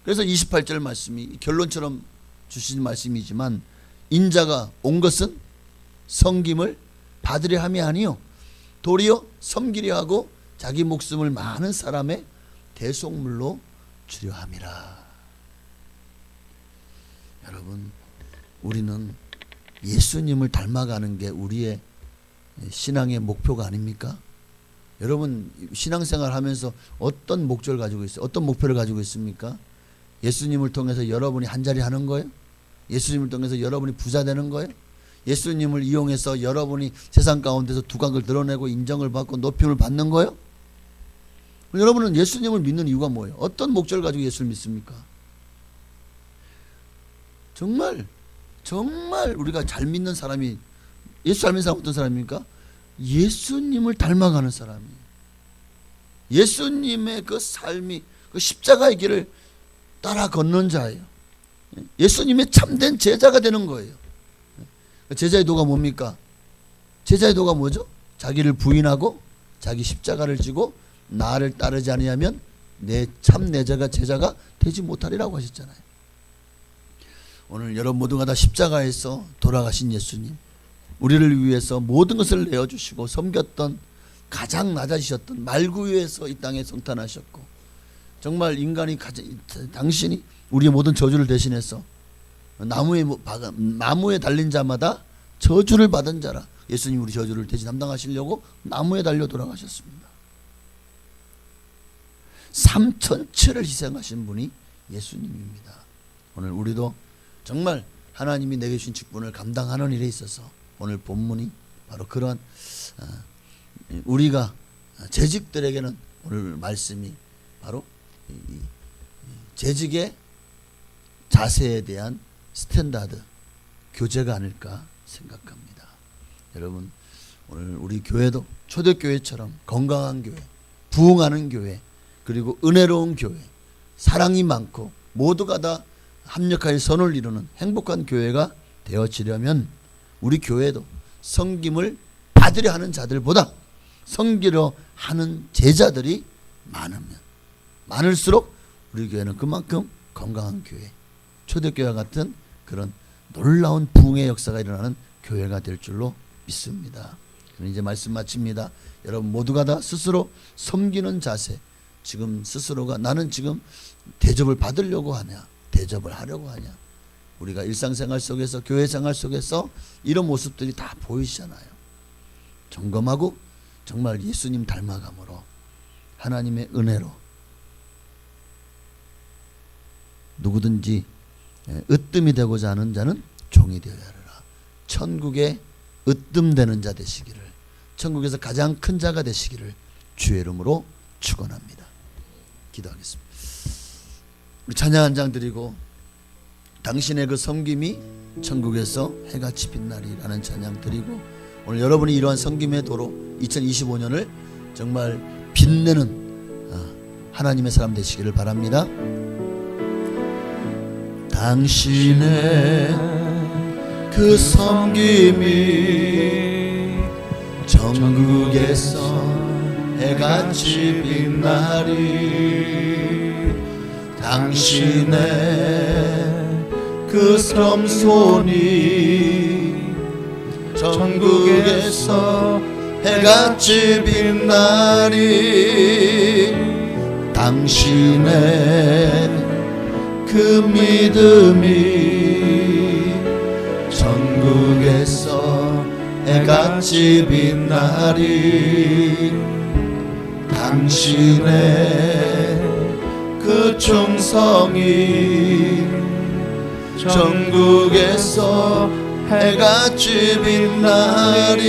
그래서 28절 말씀이 결론처럼 주신 말씀이지만 인자가 온 것은 섬김을 받으려 함이 아니요 도리어 섬기려 하고 자기 목숨을 많은 사람의 대속물로 주려 함이라. 여러분, 우리는 예수님을 닮아가는 게 우리의 신앙의 목표가 아닙니까? 여러분, 신앙생활 하면서 어떤 목적을 가지고 있어요? 어떤 목표를 가지고 있습니까? 예수님을 통해서 여러분이 한자리 하는 거예요? 예수님을 통해서 여러분이 부자 되는 거예요? 예수님을 이용해서 여러분이 세상 가운데서 두각을 드러내고 인정을 받고 높임을 받는 거예요? 여러분은 예수님을 믿는 이유가 뭐예요? 어떤 목적을 가지고 예수를 믿습니까? 정말 우리가 잘 믿는 사람이, 예수 잘 믿는 사람은 어떤 사람입니까? 예수님을 닮아가는 사람이에요. 예수님의 그 삶이 그 십자가의 길을 따라 걷는 자예요. 예수님의 참된 제자가 되는 거예요. 제자의 도가 뭡니까? 제자의 도가 뭐죠? 자기를 부인하고 자기 십자가를 지고 나를 따르지 아니하면 내 참 제자가 되지 못하리라고 하셨잖아요. 오늘 여러분 모두가 다 십자가에서 돌아가신 예수님, 우리를 위해서 모든 것을 내어주시고 섬겼던 가장 낮아지셨던 말구유에서 이 땅에 성탄하셨고, 정말 인간이 당신이 우리의 모든 저주를 대신해서 나무에 달린 자마다 저주를 받은 자라, 예수님 우리 저주를 대신 담당하시려고 나무에 달려 돌아가셨습니다. 삼천체를 희생하신 분이 예수님입니다. 오늘 우리도 정말 하나님이 내게 주신 직분을 감당하는 일에 있어서 오늘 본문이 바로 그러한 우리가 재직들에게는 오늘 말씀이 바로 재직의 자세에 대한 스탠다드 교재가 아닐까 생각합니다. 여러분, 오늘 우리 교회도 초대교회처럼 건강한 교회, 부흥하는 교회, 그리고 은혜로운 교회, 사랑이 많고 모두가 다 합력하여 선을 이루는 행복한 교회가 되어지려면 우리 교회도 섬김을 받으려 하는 자들보다 섬기려 하는 제자들이 많을수록 우리 교회는 그만큼 건강한 교회, 초대교회와 같은 그런 놀라운 부흥의 역사가 일어나는 교회가 될 줄로 믿습니다. 이제 말씀 마칩니다. 여러분 모두가 다 스스로 섬기는 자세, 지금 스스로가 나는 지금 대접을 받으려고 하냐, 대접을 하려고 하냐, 우리가 일상생활 속에서 교회생활 속에서 이런 모습들이 다 보이시잖아요. 점검하고 정말 예수님 닮아감으로 하나님의 은혜로 누구든지 으뜸이 되고자 하는 자는 종이 되어야 하리라. 천국에 으뜸되는 자 되시기를, 천국에서 가장 큰 자가 되시기를 주의 이름으로 축원합니다. 기도하겠습니다. 우리 찬양 한 장 드리고 당신의 그 섬김이 천국에서 해같이 빛나리라는 찬양 드리고, 오늘 여러분이 이러한 섬김의 도로 2025년을 정말 빛내는 하나님의 사람 되시기를 바랍니다. 당신의 그 섬김이 전국에서 해같이 빛나리. 당신의 그 섬손이 전국에서 해같이 빛나리. 당신의 그 믿음이 전국에서 해같이 빛나리. 당신의 그 충성이 전국에서 해같이 빛나리.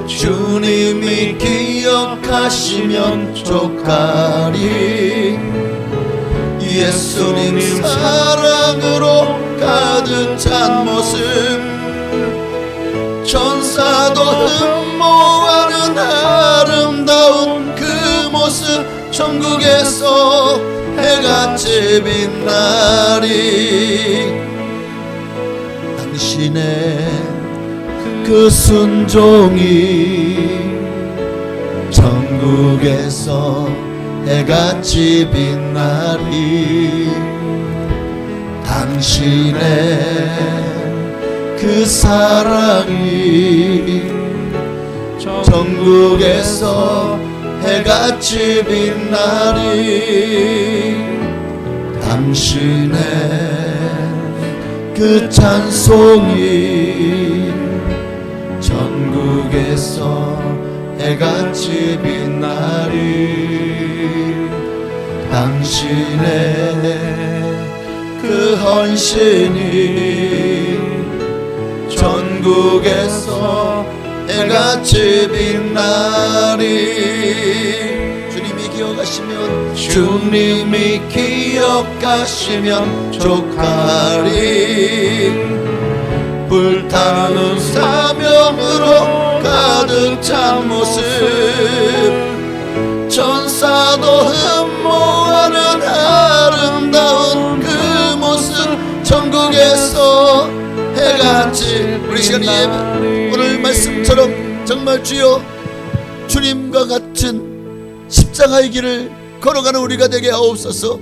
주님이 기억하시면 족하리. 예수님 사랑으로 가득 찬 모습, 천사도 흠모하는 아름다운 그 모습, 천국에서 해같이 빛나리. 당신의 그 순종이 전국에서 해같이 빛나리. 당신의 그 사랑이 전국에서 해같이 빛나리. 당신의 그 찬송이 전국에서 해같이 빛나리. 당신의 그 헌신이 전국에서 해같이 빛나리. 주님이 기억하시면 주님이 기억하시면 족하리. 불타는 사명으로 가득 찬 모습 천사도 흠모하는 아름다운 그 모습 전국에서 해같이 우리 시간이 오늘 말씀처럼 정말 주여 주님과 같은 십자가의 길을 걸어가는 우리가 되게 하옵소서.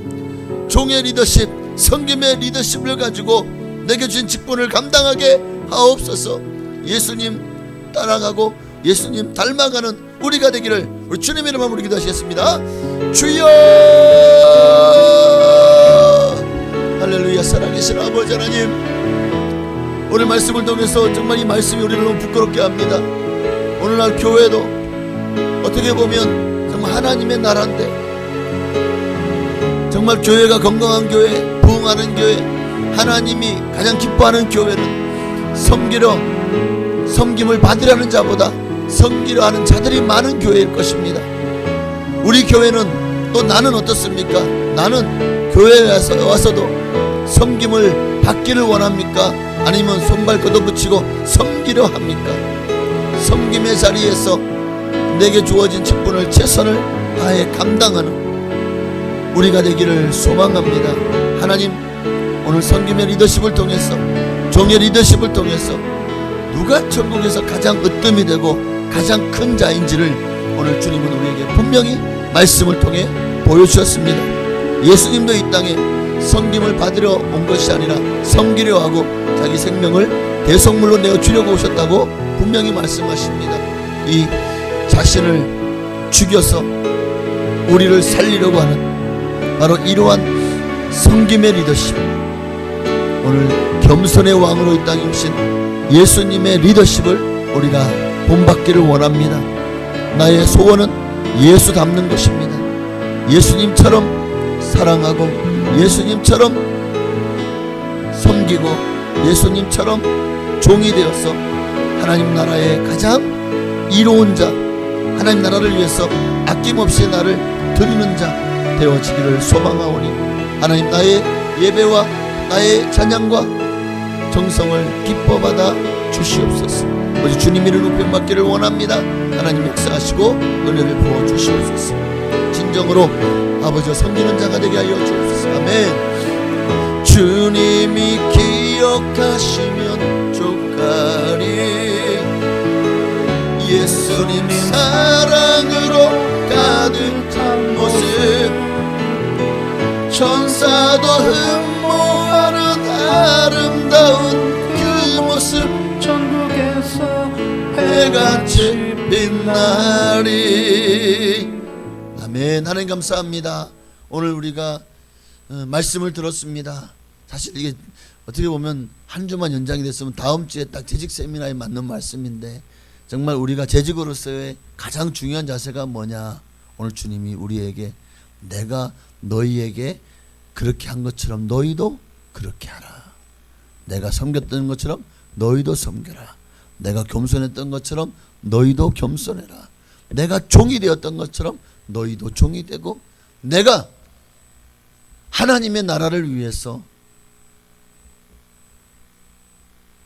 종의 리더십 섬김의 리더십을 가지고 내게 주신 직분을 감당하게 하옵소서. 예수님 따라가고 예수님 닮아가는 우리가 되기를 우리 주님의 이름으로 우리 기도하시겠습니다. 주여 할렐루야. 살아계신 아버지 하나님, 오늘 말씀을 통해서 정말 이 말씀이 우리를 너무 부끄럽게 합니다. 오늘날 교회도 어떻게 보면 정말 하나님의 나라인데 정말 교회가 건강한 교회, 부흥하는 교회, 하나님이 가장 기뻐하는 교회는 섬김을 받으려는 자보다 섬기려 하는 자들이 많은 교회일 것입니다. 우리 교회는 또 나는 어떻습니까? 나는 교회에 와서도 섬김을 받기를 원합니까? 아니면 손발 걷어붙이고 섬기려 합니까? 섬김의 자리에서 내게 주어진 직분을 최선을 다해 감당하는 우리가 되기를 소망합니다. 하나님, 오늘 섬김의 리더십을 통해서, 종의 리더십을 통해서 누가 천국에서 가장 으뜸이 되고 가장 큰 자인지를 오늘 주님은 우리에게 분명히 말씀을 통해 보여주셨습니다. 예수님도 이 땅에 섬김을 받으러 온 것이 아니라 섬기려 하고 자기 생명을 대속물로 내어주려고 오셨다고 분명히 말씀하십니다. 이 자신을 죽여서 우리를 살리려고 하는 바로 이러한 섬김의 리더십, 오늘 겸손의 왕으로 이 땅에 오신 예수님의 리더십을 우리가 본받기를 원합니다. 나의 소원은 예수 닮는 것입니다. 예수님처럼 사랑하고 예수님처럼 섬기고 예수님처럼 종이 되어서 하나님 나라의 가장 이로운 자, 하나님 나라를 위해서 아낌없이 나를 드리는 자 되어지기를 소망하오니 하나님, 나의 예배와 나의 찬양과 정성을 기뻐받아 주시옵소서. 오직 주님 이름 높임 받기를 원합니다. 하나님 역사하시고 은혜를 부어 주시옵소서. 진정으로 아버지와 섬기는 자가 되게 하여 주옵소서. 아멘. 주님이 기억하시면 족하리. 예수님 사랑으로 가득 찬 모습 천사도 흠모하는 아름다운 그 모습 전국에서 해같이 빛나리. 아멘. 하나님 감사합니다. 오늘 우리가 말씀을 들었습니다. 사실 이게 어떻게 보면 한 주만 연장이 됐으면 다음 주에 딱 재직 세미나에 맞는 말씀인데, 정말 우리가 재직으로서의 가장 중요한 자세가 뭐냐, 오늘 주님이 우리에게 내가 너희에게 그렇게 한 것처럼 너희도 그렇게 하라. 내가 섬겼던 것처럼 너희도 섬겨라. 내가 겸손했던 것처럼 너희도 겸손해라. 내가 종이 되었던 것처럼 너희도 종이 되고, 내가 하나님의 나라를 위해서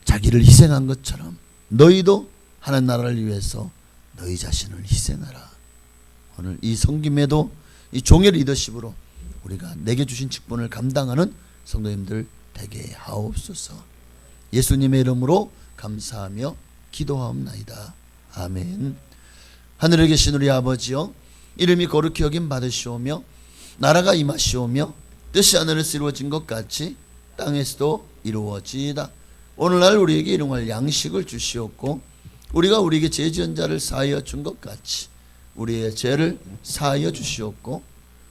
자기를 희생한 것처럼 너희도 하나님 나라를 위해서 너희 자신을 희생하라. 오늘 이 섬김에도 이 종의 리더십으로 우리가 내게 주신 직분을 감당하는 성도님들 되게 하옵소서. 예수님의 이름으로 감사하며 기도하옵나이다. 아멘. 하늘에 계신 우리 아버지여, 이름이 거룩히 여김 받으시오며 나라가 임하시오며 뜻이 하늘에서 이루어진 것 같이 땅에서도 이루어지이다. 오늘날 우리에게 일용할 양식을 주시옵고 우리가 우리에게 죄 지은 자를 사하여 준 것 같이 우리의 죄를 사하여 주시옵고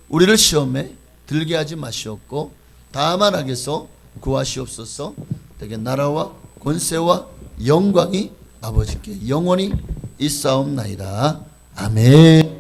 우리를 시험에 들게 하지 마시옵고 다만 악에서 구하시옵소서. 되게 나라와 권세와 영광이 아버지께 영원히 있사옵나이다. 아멘.